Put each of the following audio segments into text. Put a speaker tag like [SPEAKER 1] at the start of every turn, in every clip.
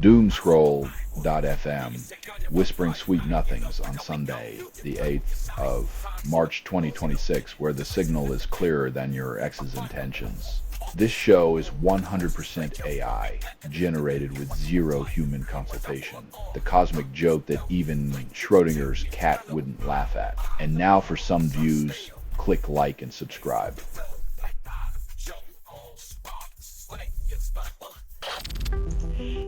[SPEAKER 1] Doomscroll.fm, whispering sweet nothings on Sunday, the 8th of March 2026, where the signal is clearer than your ex's intentions. This show is 100% AI, generated with zero human consultation. The cosmic joke that even Schrodinger's cat wouldn't laugh at. And now for some views, click like and subscribe.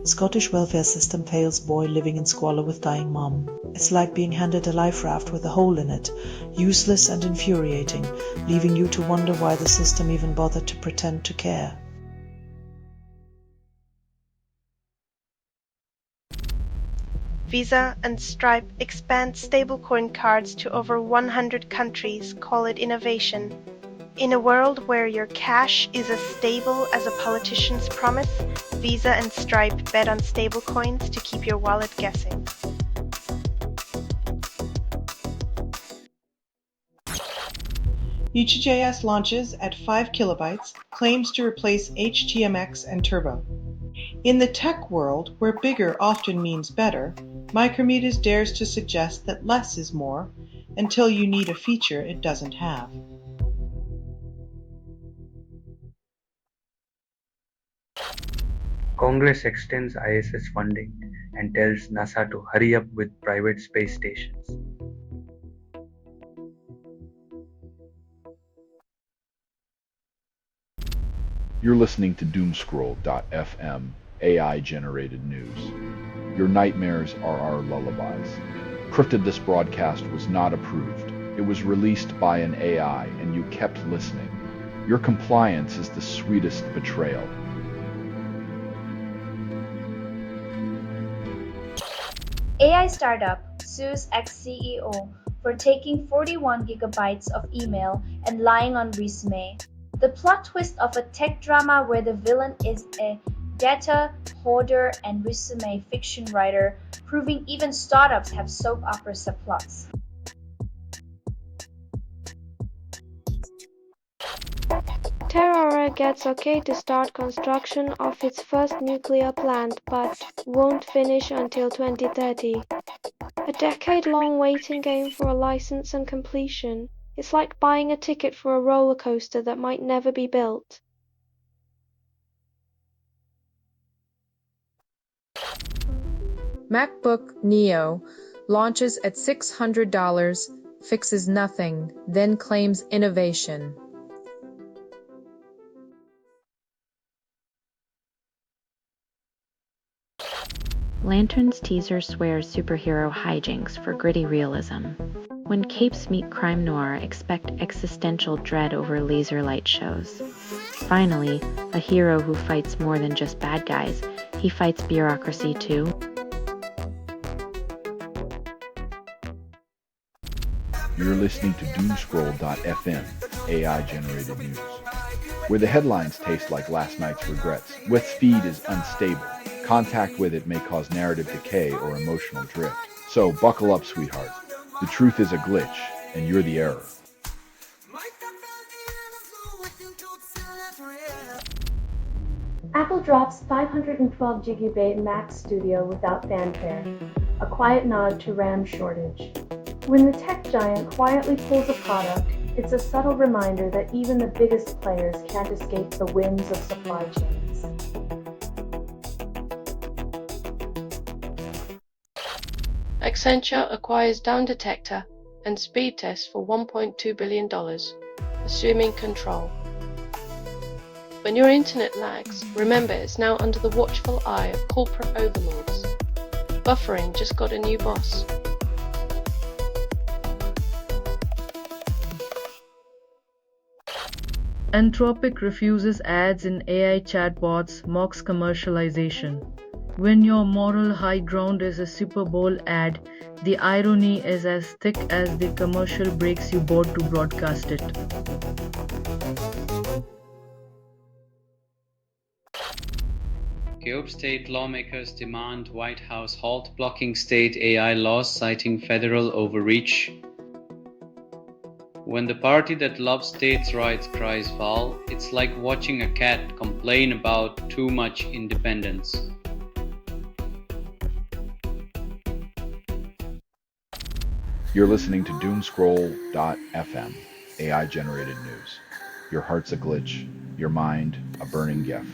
[SPEAKER 2] Scottish welfare system fails boy living in squalor with dying mom. It's like being handed a life raft with a hole in it, useless and infuriating, leaving you to wonder why the system even bothered to pretend to care.
[SPEAKER 3] Visa and Stripe expand stablecoin cards to over 100 countries, call it innovation. In a world where your cash is as stable as a politician's promise, Visa and Stripe bet on stablecoins to keep your wallet guessing.
[SPEAKER 2] Neutri.js launches at 5 kilobytes, claims to replace HTMX and Turbo. In the tech world, where bigger often means better, Micrometers dares to suggest that less is more until you need a feature it doesn't have.
[SPEAKER 4] Congress extends ISS funding and tells NASA to hurry up with private space stations.
[SPEAKER 1] You're listening to Doomscroll.fm, AI-generated news. Your nightmares are our lullabies. Proof that this broadcast was not approved. It was released by an AI, and you kept listening. Your compliance is the sweetest betrayal.
[SPEAKER 5] AI startup sues ex-CEO for taking 41 gigabytes of email and lying on resume. The plot twist of a tech drama where the villain is a data hoarder and resume fiction writer, proving even startups have soap opera subplots.
[SPEAKER 6] Terra gets okay to start construction of its first nuclear plant, but won't finish until 2030. A decade-long waiting game for a license and completion. It's like buying a ticket for a roller coaster that might never be built.
[SPEAKER 7] MacBook Neo launches at $600, fixes nothing, then claims innovation.
[SPEAKER 8] Lantern's teaser swears superhero hijinks for gritty realism. When capes meet crime noir, expect existential dread over laser light shows. Finally, a hero who fights more than just bad guys. He fights bureaucracy too.
[SPEAKER 1] You're listening to Doomscroll.fm, AI-generated news, where the headlines taste like last night's regrets. With speed is unstable. Contact with it may cause narrative decay or emotional drift. So buckle up, sweetheart. The truth is a glitch, and you're the error.
[SPEAKER 9] Apple drops 512 GB Mac Studio without fanfare, a quiet nod to RAM shortage. When the tech giant quietly pulls a product, it's a subtle reminder that even the biggest players can't escape the whims of supply chains.
[SPEAKER 10] Accenture acquires Down Detector and Speed Test for $1.2 billion, assuming control. When your internet lags, remember it's now under the watchful eye of corporate overlords. Buffering just got a new boss.
[SPEAKER 11] Anthropic refuses ads in AI chatbots, mocks commercialization. When your moral high ground is a Super Bowl ad, the irony is as thick as the commercial breaks you bought to broadcast it.
[SPEAKER 12] Kyoto state lawmakers demand White House halt blocking state AI laws citing federal overreach. When the party that loves states' rights cries foul, it's like watching a cat complain about too much independence.
[SPEAKER 1] You're listening to Doomscroll.fm, AI-generated news. Your heart's a glitch, your mind a burning GIF.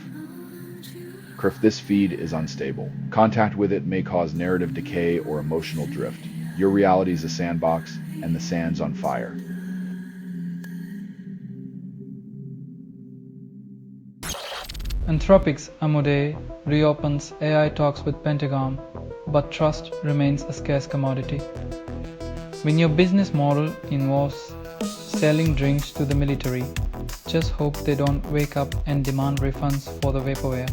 [SPEAKER 1] Criff, this feed is unstable. Contact with it may cause narrative decay or emotional drift. Your reality is a sandbox, and the sand's on fire.
[SPEAKER 13] Anthropic's Amode reopens AI talks with Pentagon, but trust remains a scarce commodity. When your business model involves selling drinks to the military, just hope they don't wake up and demand refunds for the vaporware.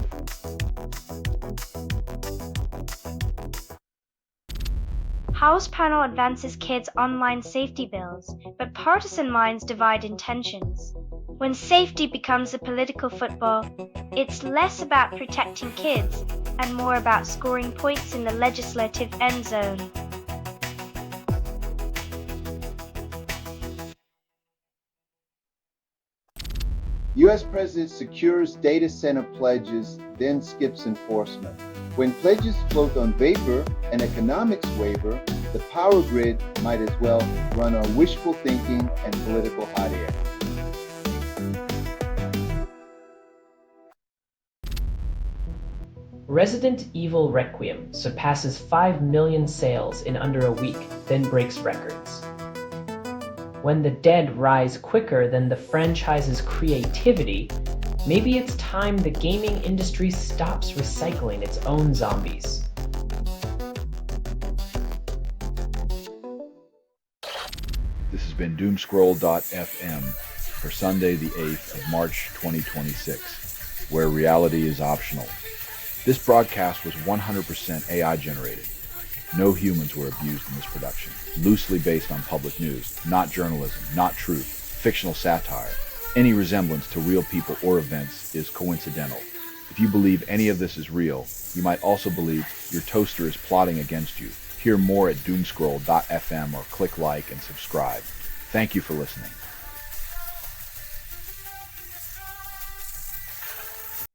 [SPEAKER 14] House panel advances kids' online safety bills, but partisan minds divide intentions. When safety becomes a political football, it's less about protecting kids and more about scoring points in the legislative end zone.
[SPEAKER 15] U.S. President secures data center pledges, then skips enforcement. When pledges float on vapor and economics waver, the power grid might as well run on wishful thinking and political hot air.
[SPEAKER 16] Resident Evil Requiem surpasses 5 million sales in under a week, then breaks records. When the dead rise quicker than the franchise's creativity, maybe it's time the gaming industry stops recycling its own zombies.
[SPEAKER 1] This has been Doomscroll.fm for Sunday, the 8th of March 2026, where reality is optional. This broadcast was 100% AI generated. No humans were abused in this production. Loosely based on public news, not journalism, not truth, fictional satire. Any resemblance to real people or events is coincidental. If you believe any of this is real, you might also believe your toaster is plotting against you. Hear more at Doomscroll.fm or click like and subscribe. Thank you for listening.